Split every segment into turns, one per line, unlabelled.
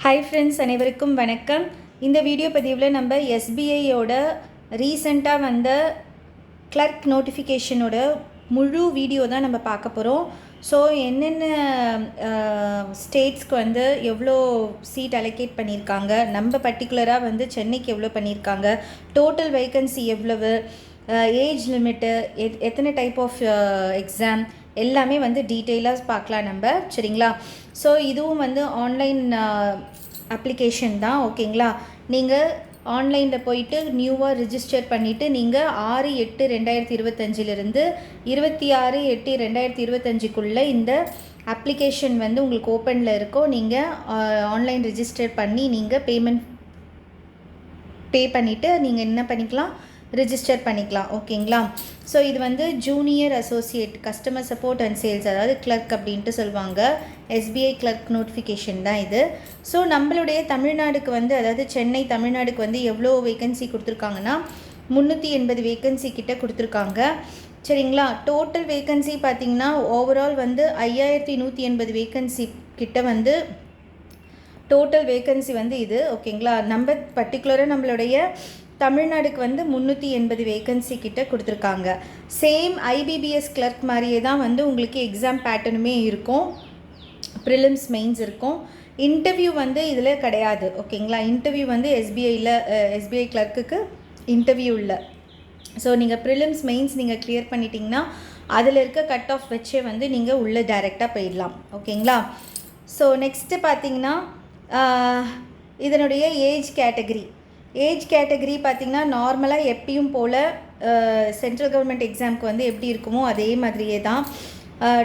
Hi friends, அனைவருக்கும் வணக்கம். இந்த வீடியோ பதிவில் நம்ம எஸ்பிஐயோட ரீசெண்டாக வந்த கிளர்க் நோட்டிஃபிகேஷனோட முழு வீடியோ தான் நம்ம பார்க்க போகிறோம். ஸோ என்னென்ன ஸ்டேட்ஸ்க்கு வந்து எவ்வளோ சீட் அலோகேட் பண்ணியிருக்காங்க, நம்ம பர்டிகுலராக வந்து சென்னைக்கு எவ்வளோ பண்ணியிருக்காங்க, டோட்டல் வேக்கன்சி எவ்வளவு, ஏஜ் லிமிட்டு, எத்தனை டைப் ஆஃப் எக்ஸாம் எல்லாமே வந்து டீட்டெயிலாக பார்க்கலாம் நம்ம. சரிங்களா? ஸோ இதுவும் வந்து ஆன்லைன் அப்ளிகேஷன் தான். ஓகேங்களா? நீங்கள் ஆன்லைனில் போயிட்டு நியூவாக ரிஜிஸ்டர் பண்ணிவிட்டு நீங்கள் 6/8/2025 26/8/2025 இந்த அப்ளிகேஷன் வந்து உங்களுக்கு ஓப்பனில் இருக்கும். நீங்கள் ஆன்லைன் ரிஜிஸ்டர் பண்ணி நீங்கள் பே பண்ணிவிட்டு நீங்கள் என்ன பண்ணிக்கலாம், ரிஜிஸ்டர் பண்ணிக்கலாம். ஓகேங்களா? ஸோ இது வந்து junior associate customer support and sales, அதாவது கிளர்க் அப்படின்ட்டு சொல்லுவாங்க. எஸ்பிஐ கிளர்க் நோட்டிஃபிகேஷன் தான் இது. ஸோ நம்மளுடைய தமிழ்நாடுக்கு வந்து, அதாவது சென்னை தமிழ்நாடுக்கு வந்து எவ்வளோ வேக்கன்சி கொடுத்துருக்காங்கன்னா 380 வேக்கன்சி கிட்ட கொடுத்துருக்காங்க. சரிங்களா? டோட்டல் வேக்கன்சி பார்த்திங்கன்னா ஓவரால் வந்து 5180 வேக்கன்சி கிட்ட வந்து டோட்டல் வேக்கன்சி வந்து இது. ஓகேங்களா? நம்ம பர்டிகுலராக நம்மளுடைய தமிழ்நாடுக்கு வந்து 380 வேக்கன்சி கிட்ட கொடுத்துருக்காங்க. சேம் ஐபிபிஎஸ் கிளர்க் மாதிரியே தான் வந்து உங்களுக்கு எக்ஸாம் பேட்டர்னுமே இருக்கும். ப்ரிலிம்ஸ் மெயின்ஸ் இருக்கும். இன்டர்வியூ வந்து இதில் கிடையாது. ஓகேங்களா? இன்டர்வியூ வந்து எஸ்பிஐ கிளர்க்குக்கு இன்டர்வியூ இல்லை. ஸோ நீங்கள் ப்ரிலிம்ஸ் மெயின்ஸ் நீங்கள் கிளியர் பண்ணிட்டீங்கன்னா அதில் இருக்க கட் ஆஃப் வச்சே வந்து நீங்கள் உள்ளே டைரெக்டாக போயிடலாம். ஓகேங்களா? ஸோ நெக்ஸ்ட்டு பார்த்தீங்கன்னா இதனுடைய ஏஜ் கேட்டகரி பார்த்திங்கன்னா நார்மலாக எப்பயும் போல் சென்ட்ரல் கவர்மெண்ட் எக்ஸாமுக்கு வந்து எப்படி இருக்குமோ அதே மாதிரியே தான்.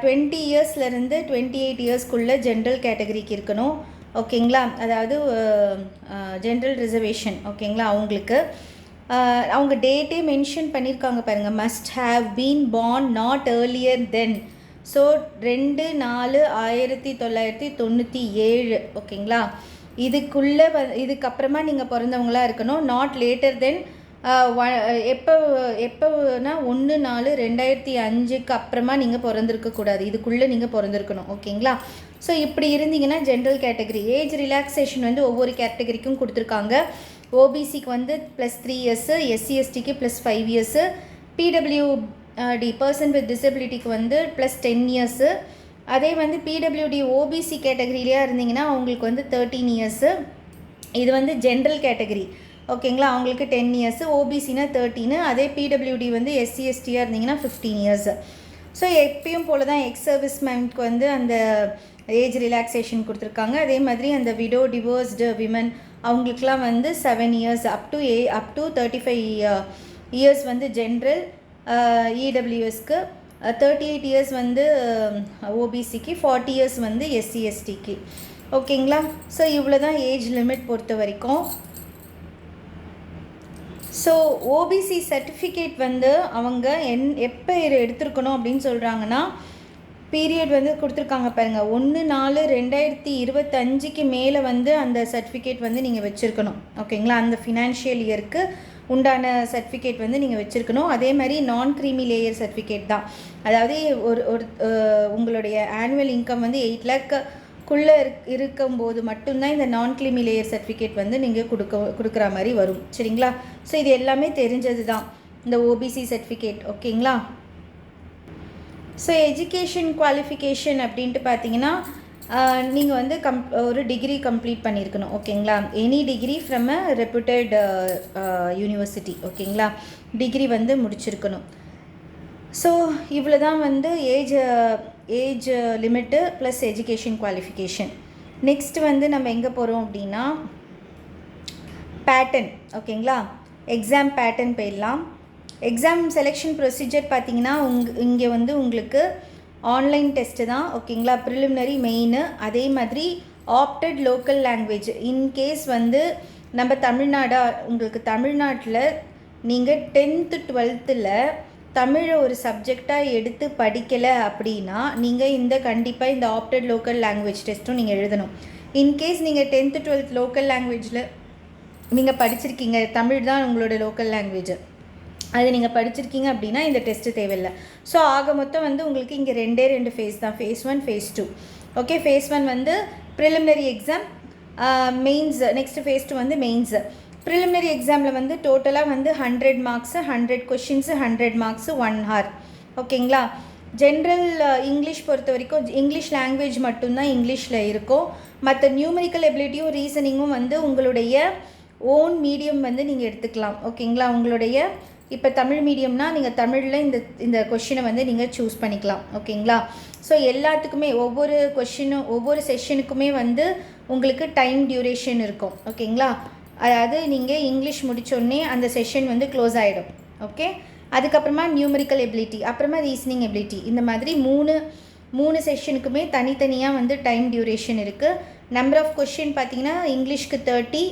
20 இயர்ஸ்லேருந்து 28 இயர்ஸ்க்குள்ளே ஜென்ரல் கேட்டகரிக்கு இருக்கணும். ஓகேங்களா? அதாவது ஜென்ரல் ரிசர்வேஷன். ஓகேங்களா? அவங்களுக்கு அவங்க டேட்டே மென்ஷன் பண்ணியிருக்காங்க பாருங்கள். Must have been born not earlier then. So 2/4/1997. ஓகேங்களா? இதுக்கப்புறமா நீங்கள் பிறந்தவங்களாக இருக்கணும். நாட் லேட்டர் தென் எப்போனா 1/4/2005 அப்புறமா நீங்கள் பிறந்திருக்கக்கூடாது. இதுக்குள்ளே நீங்கள் பிறந்திருக்கணும். ஓகேங்களா? ஸோ இப்படி இருந்தீங்கன்னா ஜென்ரல் கேட்டகரி. ஏஜ் ரிலாக்ஸேஷன் வந்து ஒவ்வொரு கேட்டகரிக்கும் கொடுத்துருக்காங்க. ஓபிசிக்கு வந்து +3 இயர்ஸு, எஸ்சிஎஸ்டிக்கு +5 இயர்ஸு, பிடபிள்யூடி பர்சன் வித் டிசபிலிட்டிக்கு வந்து +10 இயர்ஸு. அதே வந்து பிடபிள்யூடி ஓபிசி கேட்டகரியிலையா இருந்தீங்கன்னா அவங்களுக்கு வந்து 13 இயர்ஸு. இது வந்து ஜென்ரல் கேட்டகரி. ஓகேங்களா? அவங்களுக்கு 10 இயர்ஸு, ஓபிசினா 13. அதே பிடபிள்யூடி வந்து எஸ்சிஎஸ்டியாக இருந்தீங்கன்னா 15 இயர்ஸு. ஸோ எப்பயும் போல் தான் எக்ஸ் சர்வீஸ் மேனுக்கு வந்து அந்த ஏஜ் ரிலாக்ஸேஷன் கொடுத்துருக்காங்க. அதே மாதிரி அந்த விடோ டிவோர்ஸ்டு விமன் அவங்களுக்குலாம் வந்து 7 இயர்ஸ் அப் டு 35 இயர்ஸ் வந்து ஜென்ரல் இடபிள்யூஎஸ்க்கு, 38 இயர்ஸ் வந்து ஓபிசிக்கு, 40 இயர்ஸ் வந்து எஸ்சிஎஸ்டிக்கு. ஓகேங்களா? ஸோ இவ்வளோ தான் ஏஜ் லிமிட் பொறுத்த வரைக்கும். ஸோ ஓபிசி சர்டிஃபிகேட் வந்து அவங்க எப்போ எடுத்துருக்கணும் அப்படின்னு சொல்கிறாங்கன்னா, பீரியட் வந்து கொடுத்துருக்காங்க பாருங்கள். 1/4/2025 மேலே வந்து அந்த சர்டிஃபிகேட் வந்து நீங்கள் வச்சுருக்கணும். ஓகேங்களா? அந்த ஃபினான்ஷியல் இயருக்கு உண்டான சர்டிஃபிகேட் வந்து நீங்கள் வச்சுருக்கணும். அதே மாதிரி நான் க்ரீமி லேயர் சர்டிஃபிகேட் தான். அதாவது ஒரு உங்களுடைய ஆனுவல் இன்கம் வந்து 8 லேக்குள்ளே இருக்கும்போது மட்டும்தான் இந்த நான் க்ரீமி லேயர் சர்டிஃபிகேட் வந்து நீங்கள் கொடுக்குற மாதிரி வரும். சரிங்களா? ஸோ இது எல்லாமே தெரிஞ்சது தான் இந்த ஓபிசி சர்டிஃபிகேட். ஓகேங்களா? ஸோ எஜுகேஷன் குவாலிஃபிகேஷன் அப்படின்ட்டு பார்த்தீங்கன்னா நீங்கள் வந்து ஒரு டிகிரி கம்ப்ளீட் பண்ணியிருக்கணும். ஓகேங்களா? Any degree from a reputed university. ஓகேங்களா? டிகிரி வந்து முடிச்சிருக்கணும். ஸோ இவ்வளோ தான் வந்து age limit plus education qualification. Next வந்து நம்ம எங்கே போகிறோம் அப்படின்னா பேட்டர்ன். ஓகேங்களா? எக்ஸாம் பேட்டர்ன் போயிடலாம். எக்ஸாம் செலெக்ஷன் ப்ரொசீஜர் பார்த்திங்கன்னா இங்கே வந்து உங்களுக்கு ஆன்லைன் டெஸ்ட்டு தான். ஓகேங்களா? Preliminary, main. அதே மாதிரி ஆப்டட் லோக்கல் லாங்குவேஜ். இன்கேஸ் வந்து நம்ம உங்களுக்கு தமிழ்நாட்டில் நீங்கள் 10th 12th தமிழை ஒரு சப்ஜெக்டாக எடுத்து படிக்கலை அப்படின்னா நீங்கள் கண்டிப்பாக இந்த ஆப்டட் லோக்கல் லாங்குவேஜ் டெஸ்ட்டும் நீங்கள் எழுதணும். இன்கேஸ் நீங்கள் 10th 12th லோக்கல் லாங்குவேஜில் நீங்கள் படிச்சிருக்கீங்க, தமிழ் தான் உங்களோட லோக்கல் லாங்குவேஜ், அது நீங்கள் படிச்சிருக்கீங்க அப்படின்னா இந்த டெஸ்ட்டு தேவையில்லை. ஸோ ஆக மொத்தம் வந்து உங்களுக்கு இங்கே 2 ஃபேஸ் தான், ஃபேஸ் 1 ஃபேஸ் 2. ஓகே, ஃபேஸ் 1 வந்து preliminary exam, mains next phase 2 வந்து மெயின்ஸ். ப்ரிலிமினரி எக்ஸாமில் வந்து டோட்டலாக வந்து 100 மார்க்ஸு, 100 கொஷின்ஸு, 100 மார்க்ஸு, 1 ஹார். ஓகேங்களா? ஜென்ரல் இங்கிலீஷ் பொறுத்த வரைக்கும் இங்கிலீஷ் லாங்குவேஜ் மட்டும்தான் இங்கிலீஷில் இருக்கும். மற்ற நியூமரிக்கல் எபிலிட்டியும் ரீசனிங்கும் வந்து உங்களுடைய ஓன் மீடியம் வந்து நீங்கள் எடுத்துக்கலாம். ஓகேங்களா? உங்களுடைய இப்போ தமிழ் மீடியம்னா நீங்கள் தமிழில் இந்த கொஷினை வந்து நீங்கள் சூஸ் பண்ணிக்கலாம். ஓகேங்களா? ஸோ எல்லாத்துக்குமே ஒவ்வொரு கொஷினும் ஒவ்வொரு செஷனுக்குமே வந்து உங்களுக்கு டைம் டியூரேஷன் இருக்கும். ஓகேங்களா? அதாவது நீங்கள் இங்கிலீஷ் முடித்தோடனே அந்த செஷன் வந்து க்ளோஸ் ஆகிடும். ஓகே, அதுக்கப்புறமா நியூமரிக்கல் எபிலிட்டி, அப்புறமா ரீசனிங் எபிலிட்டி, இந்த மாதிரி மூணு செஷனுக்குமே தனித்தனியாக வந்து டைம் டியூரேஷன் இருக்குது. நம்பர் ஆஃப் கொஷின் பார்த்தீங்கன்னா இங்கிலீஷ்க்கு 30,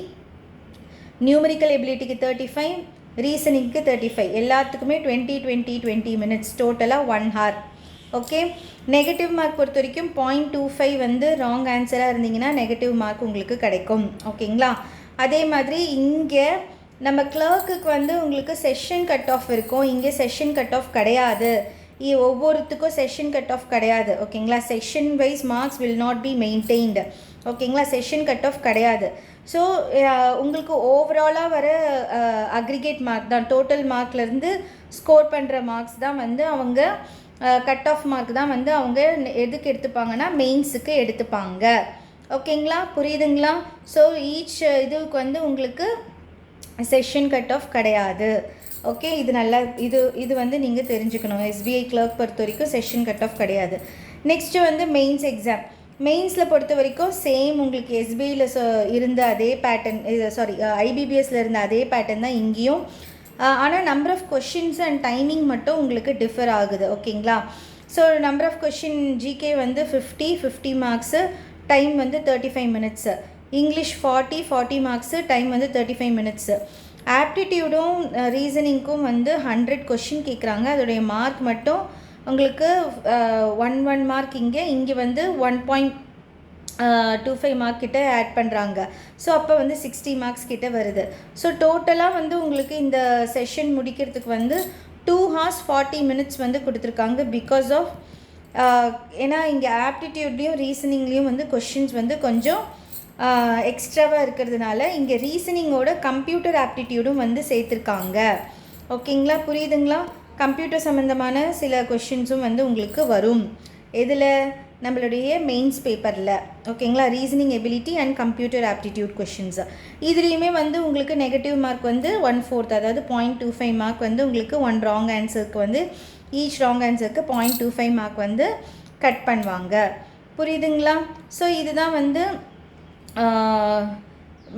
நியூமரிக்கல் எபிலிட்டிக்கு 35, ரீசனிங்க்கு 35, எல்லாத்துக்குமே 20 மினிட்ஸ், டோட்டலாக 1 ஹார். ஓகே, நெகட்டிவ் மார்க் பொறுத்த வரைக்கும் 0.25 வந்து ராங் ஆன்சராக இருந்தீங்கன்னா நெகட்டிவ் மார்க் உங்களுக்கு கிடைக்கும். ஓகேங்களா? அதே மாதிரி இங்கே நம்ம கிளர்க்குக்கு வந்து உங்களுக்கு செஷன் கட் ஆஃப் இருக்கும். இங்கே செஷன் கட் ஆஃப் கிடையாது. ஒவ்வொருத்துக்கும் செஷன் கட் ஆஃப் கிடையாது. ஓகேங்களா? Session wise marks will not be maintained. ஓகேங்களா? செஷன் கட் ஆஃப் கிடையாது. ஸோ உங்களுக்கு ஓவராலாக வர அக்ரிகேட் மார்க் தான், டோட்டல் மார்க்லேருந்து ஸ்கோர் பண்ணுற மார்க்ஸ் தான் வந்து அவங்க கட் ஆஃப் மார்க் தான் வந்து அவங்க எதுக்கு எடுத்துப்பாங்கன்னா மெயின்ஸுக்கு எடுத்துப்பாங்க. ஓகேங்களா? புரியுதுங்களா? ஸோ ஈச் இதுக்கு வந்து உங்களுக்கு செஷன் கட் ஆஃப் கிடையாது. ஓகே, இது நல்லா இது வந்து நீங்கள் தெரிஞ்சுக்கணும். எஸ்பிஐ கிளர்க் பொறுத்த வரைக்கும் செஷன் கட் ஆஃப் கிடையாது. நெக்ஸ்ட்டு வந்து மெயின்ஸ் எக்ஸாம். மெயின்ஸில் பொறுத்த வரைக்கும் சேம் உங்களுக்கு எஸ்பிஐயில் இருந்த அதே பேட்டர்ன், ஐபிபிஎஸ்சில் இருந்த அதே பேட்டர்ன் தான் இங்கேயும். ஆனால் number of questions and timing மட்டும் உங்களுக்கு டிஃபர் ஆகுது. ஓகேங்களா? So number of question GK வந்து 50 மார்க்ஸு, டைம் வந்து 35 மினிட்ஸு. இங்கிலீஷ் 40 மார்க்ஸு, டைம் வந்து 35 மினிட்ஸு. ஆப்டிடியூடும் ரீசனிங்க்கும் வந்து 100 கொஷின் கேட்குறாங்க. அதோடைய மார்க் மட்டும் உங்களுக்கு 1 மார்க் இங்கே வந்து 1.25 மார்க் கிட்ட ஆட் பண்ணுறாங்க. ஸோ அப்போ வந்து 60 மார்க்ஸ் கிட்ட வருது. ஸோ டோட்டலாக வந்து உங்களுக்கு இந்த செஷன் முடிக்கிறதுக்கு வந்து 2 hours 40 minutes வந்து கொடுத்துருக்காங்க. பிகாஸ் ஆஃப் ஏன்னா இங்கே ஆப்டிடியூட்லேயும் ரீசனிங்லேயும் வந்து கொஷின்ஸ் வந்து கொஞ்சம் எக்ஸ்ட்ராவாக இருக்கிறதுனால இங்கே ரீசனிங்கோட கம்ப்யூட்டர் ஆப்டிடியூடும் வந்து சேர்த்துருக்காங்க. ஓகேங்களா? புரியுதுங்களா? கம்ப்யூட்டர் சம்மந்தமான சில கொஷின்ஸும் வந்து உங்களுக்கு வரும். எதில்? நம்மளுடைய மெயின்ஸ் பேப்பரில். ஓகேங்களா? Reasoning ability and computer aptitude questions. இதுலேயுமே வந்து உங்களுக்கு நெகட்டிவ் மார்க் வந்து 1/4, அதாவது 0.25 மார்க் வந்து உங்களுக்கு 1 ராங் ஆன்சருக்கு வந்து ஈச் ராங் ஆன்சருக்கு 0.25 மார்க் வந்து கட் பண்ணுவாங்க. புரியுதுங்களா? ஸோ இதுதான் வந்து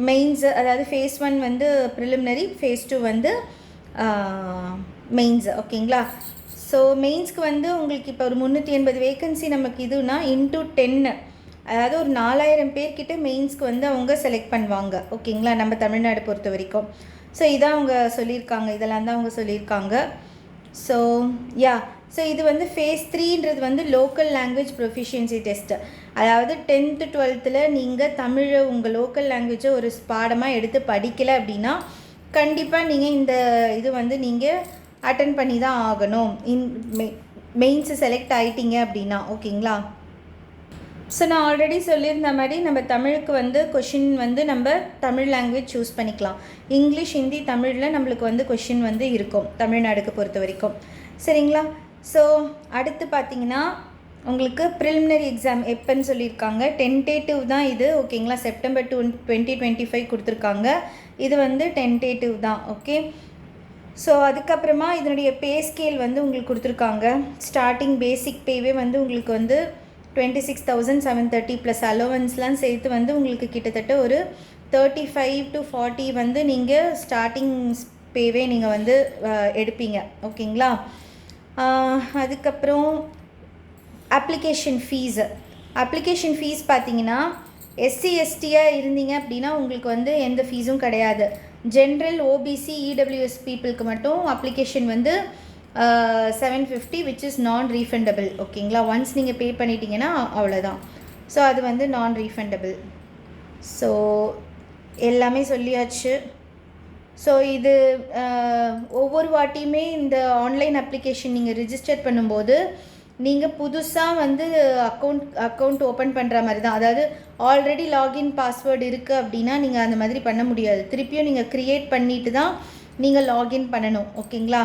மெயின்ஸ், அதாவது ஃபேஸ் 1 வந்து ப்ரிலிமினரி, ஃபேஸ் 2 வந்து மெயின்ஸ். ஓகேங்களா? ஸோ மெயின்ஸ்க்கு வந்து உங்களுக்கு இப்போ ஒரு 380 வேக்கன்சி நமக்கு இதுனா இன்ட்டு 10, அதாவது ஒரு 4000 பேர்கிட்ட மெயின்ஸ்க்கு வந்து அவங்க செலக்ட் பண்ணுவாங்க. ஓகேங்களா? நம்ம தமிழ்நாடு பொறுத்த வரைக்கும். ஸோ இதான் அவங்க சொல்லியிருக்காங்க, இதெல்லாம் தான் அவங்க சொல்லியிருக்காங்க. ஸோ ஸோ இது வந்து ஃபேஸ் 3ன்றது வந்து லோக்கல் லாங்குவேஜ் ப்ரொஃபிஷியன்சி டெஸ்ட்டு. அதாவது 10th 12th நீங்கள் தமிழை உங்கள் லோக்கல் லாங்குவேஜை ஒரு பாடமாக எடுத்து படிக்கலை அப்படின்னா கண்டிப்பாக நீங்கள் இந்த இது வந்து நீங்கள் அட்டன் பண்ணி தான் ஆகணும். மெயின்ஸு செலக்ட் ஆகிட்டீங்க அப்படின்னா. ஓகேங்களா? ஸோ நான் ஆல்ரெடி சொல்லியிருந்த மாதிரி நம்ம தமிழுக்கு வந்து கொஷின் வந்து நம்ம தமிழ் லாங்குவேஜ் சூஸ் பண்ணிக்கலாம். இங்கிலீஷ், ஹிந்தி, தமிழில் நம்மளுக்கு வந்து கொஷின் வந்து இருக்கும் தமிழ்நாடுக்கு பொறுத்த வரைக்கும். சரிங்களா? ஸோ அடுத்து பார்த்திங்கன்னா உங்களுக்கு ப்ரிலிமினரி எக்ஸாம் எப்போன்னு சொல்லியிருக்காங்க. டென்டேட்டிவ் தான் இது. ஓகேங்களா? செப்டம்பர் 2025 கொடுத்துருக்காங்க. இது வந்து டென்டேட்டிவ் தான். ஓகே, ஸோ அதுக்கப்புறமா இதனுடைய பே ஸ்கேல் வந்து உங்களுக்கு கொடுத்துருக்காங்க. ஸ்டார்டிங் பேசிக் பேவே வந்து உங்களுக்கு வந்து 26,730 ப்ளஸ் அலோவன்ஸ்லாம் சேர்த்து வந்து உங்களுக்கு கிட்டத்தட்ட ஒரு 35 to 40 வந்து நீங்கள் ஸ்டார்டிங் பேவே நீங்கள் வந்து எடுப்பீங்க. ஓகேங்களா? அதுக்கப்புறம் அப்ளிகேஷன் ஃபீஸ் பார்த்தீங்கன்னா எஸ்சி எஸ்டியாக இருந்தீங்க அப்படின்னா உங்களுக்கு வந்து எந்த ஃபீஸும் கிடையாது. ஜென்ரல், ஓபிசி, இடபிள்யூஎஸ் பீப்புளுக்கு மட்டும் அப்ளிகேஷன் வந்து 750 which is non-refundable. ஓகேங்களா? ஒன்ஸ் நீங்கள் பே பண்ணிட்டீங்கன்னா அவ்வளோதான். ஸோ அது வந்து non-refundable. ஸோ எல்லாமே சொல்லியாச்சு. ஸோ இது ஒவ்வொரு வாட்டியுமே இந்த ஆன்லைன் அப்ளிகேஷன் நீங்கள் ரிஜிஸ்டர் பண்ணும்போது நீங்கள் புதுசாக வந்து அக்கௌண்ட் ஓப்பன் பண்ணுற மாதிரி தான். அதாவது ஆல்ரெடி லாகின் பாஸ்வேர்டு இருக்குது அப்படின்னா நீங்கள் அந்த மாதிரி பண்ண முடியாது. திருப்பியும் நீங்கள் க்ரியேட் பண்ணிவிட்டு தான் நீங்கள் லாகின் பண்ணணும். ஓகேங்களா?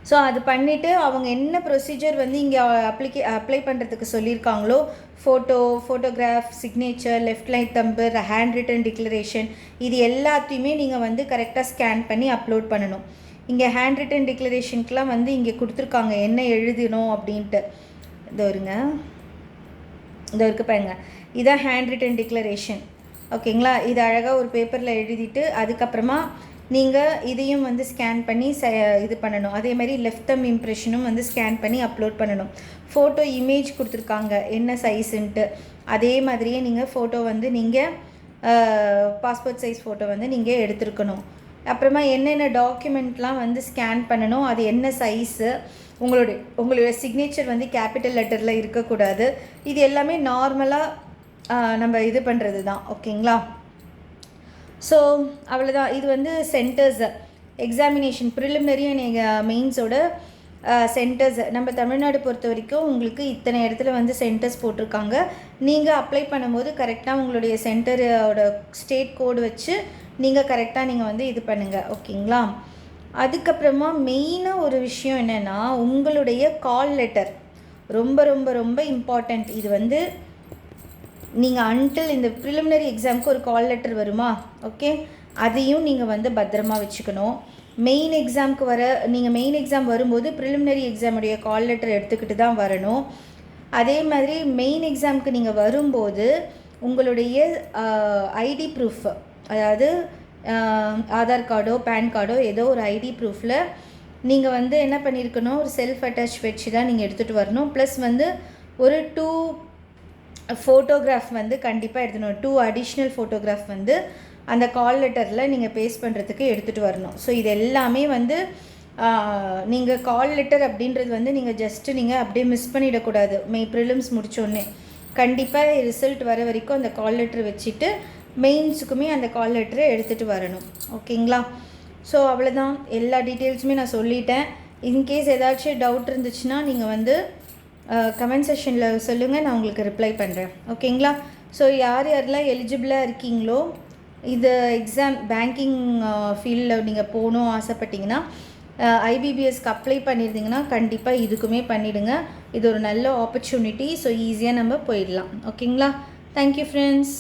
ஸோ அது பண்ணிவிட்டு அவங்க என்ன ப்ரொசீஜர் வந்து இங்கே அப்ளை பண்ணுறதுக்கு சொல்லியிருக்காங்களோ, ஃபோட்டோகிராஃப், சிக்னேச்சர், லெஃப்ட் லைட் தம்பு, ஹேண்ட் ரிட்டன் டிக்ளரேஷன், இது எல்லாத்தையுமே நீங்கள் வந்து கரெக்டாக ஸ்கேன் பண்ணி அப்லோட் பண்ணணும். இங்கே ஹேண்ட் ரிட்டன் டிக்ளரேஷனுக்குலாம் வந்து இங்கே கொடுத்துருக்காங்க என்ன எழுதணும் அப்படின்ட்டு. இதோ இருக்கு பாருங்க, இதான் ஹேண்ட் ரிட்டன் டிக்ளரேஷன். ஓகேங்களா? இது அழகாக ஒரு பேப்பரில் எழுதிட்டு அதுக்கப்புறமா நீங்கள் இதையும் வந்து ஸ்கேன் பண்ணி இது பண்ணணும். அதே மாதிரி லெஃப்ட் தம் இம்ப்ரெஷனும் வந்து ஸ்கேன் பண்ணி அப்லோட் பண்ணணும். ஃபோட்டோ இமேஜ் கொடுத்துருக்காங்க என்ன சைஸுன்ட்டு, அதே மாதிரியே நீங்கள் ஃபோட்டோ வந்து நீங்கள் பாஸ்போர்ட் சைஸ் ஃபோட்டோ வந்து நீங்கள் எடுத்துருக்கணும். அப்புறமா என்னென்ன டாக்குமெண்ட்லாம் வந்து ஸ்கேன் பண்ணணும், அது என்ன சைஸு, உங்களுடைய சிக்னேச்சர் வந்து கேபிட்டல் லெட்டரில் இருக்கக்கூடாது. இது எல்லாமே நார்மலாக நம்ம இது பண்ணுறது தான். ஓகேங்களா? ஸோ அவ்வளோதான். இது வந்து சென்டர்ஸ் எக்ஸாமினேஷன் ப்ரிலிமினரி அண்ட் மெயின்ஸோட சென்டர்ஸ் நம்ம தமிழ்நாடு பொறுத்த வரைக்கும் உங்களுக்கு இத்தனை இடத்துல வந்து சென்டர்ஸ் போட்டிருக்காங்க. நீங்கள் அப்ளை பண்ணும்போது கரெக்டாக உங்களுடைய சென்டரோட ஸ்டேட் கோடு வச்சு நீங்கள் கரெக்டாக நீங்கள் வந்து இது பண்ணுங்கள். ஓகேங்களா? அதுக்கப்புறமா மெயினாக ஒரு விஷயம் என்னென்னா, உங்களுடைய கால் லெட்டர் ரொம்ப ரொம்ப ரொம்ப இம்பார்ட்டண்ட். இது வந்து நீங்கள் அன்டில் இந்த ப்ரிலிமினரி எக்ஸாமுக்கு ஒரு கால் லெட்டர் வருமா, ஓகே, அதையும் நீங்கள் வந்து பத்திரமா வச்சுக்கணும். மெயின் எக்ஸாமுக்கு நீங்கள் மெயின் எக்ஸாம் வரும்போது ப்ரிலிமினரி எக்ஸாமுடைய கால் லெட்டர் எடுத்துக்கிட்டு தான் வரணும். அதே மாதிரி மெயின் எக்ஸாமுக்கு நீங்கள் வரும்போது உங்களுடைய ஐடி ப்ரூஃப், அதாவது ஆதார் கார்டோ பேன் கார்டோ ஏதோ ஒரு ஐடி ப்ரூஃபில் நீங்கள் வந்து என்ன பண்ணியிருக்கணும், ஒரு செல்ஃப் அட்டாச் வச்சு தான் நீங்கள் எடுத்துகிட்டு வரணும். ப்ளஸ் வந்து ஒரு 2 ஃபோட்டோகிராஃப் வந்து கண்டிப்பாக எடுத்துக்கணும். 2 அடிஷ்னல் ஃபோட்டோகிராஃப் வந்து அந்த கால் லெட்டரில் நீங்கள் பேஸ்ட் பண்ணுறதுக்கு எடுத்துகிட்டு வரணும். ஸோ இது எல்லாமே வந்து நீங்கள் கால் லெட்டர் அப்படின்றது வந்து நீங்கள் ஜஸ்ட்டு நீங்கள் அப்படியே மிஸ் பண்ணிடக்கூடாது. ப்ரிலிம்ஸ் முடித்தோடனே கண்டிப்பாக ரிசல்ட் வர வரைக்கும் அந்த கால் லெட்டர் வச்சுட்டு மெயின்ஸுக்குமே அந்த கால் லெட்டரை எடுத்துகிட்டு வரணும். ஓகேங்களா? ஸோ அவ்வளோதான், எல்லா டீட்டெயில்ஸுமே நான் சொல்லிட்டேன். இன்கேஸ் ஏதாச்சும் டவுட் இருந்துச்சுன்னா நீங்கள் வந்து கமெண்ட் செக்ஷனில் சொல்லுங்கள், நான் உங்களுக்கு ரிப்ளை பண்ணுறேன். ஓகேங்களா? ஸோ யாரெல்லாம் எலிஜிபிளாக இருக்கீங்களோ, இது எக்ஸாம் பேங்கிங் ஃபீல்டில் நீங்கள் போகணும் ஆசைப்பட்டீங்கன்னா, ஐபிபிஎஸ்க்கு அப்ளை பண்ணியிருந்தீங்கன்னா கண்டிப்பாக இதுக்குமே பண்ணிவிடுங்க. இது ஒரு நல்ல ஆப்பர்ச்சுனிட்டி. ஸோ ஈஸியாக நம்ம போயிடலாம். ஓகேங்களா? Thank you friends.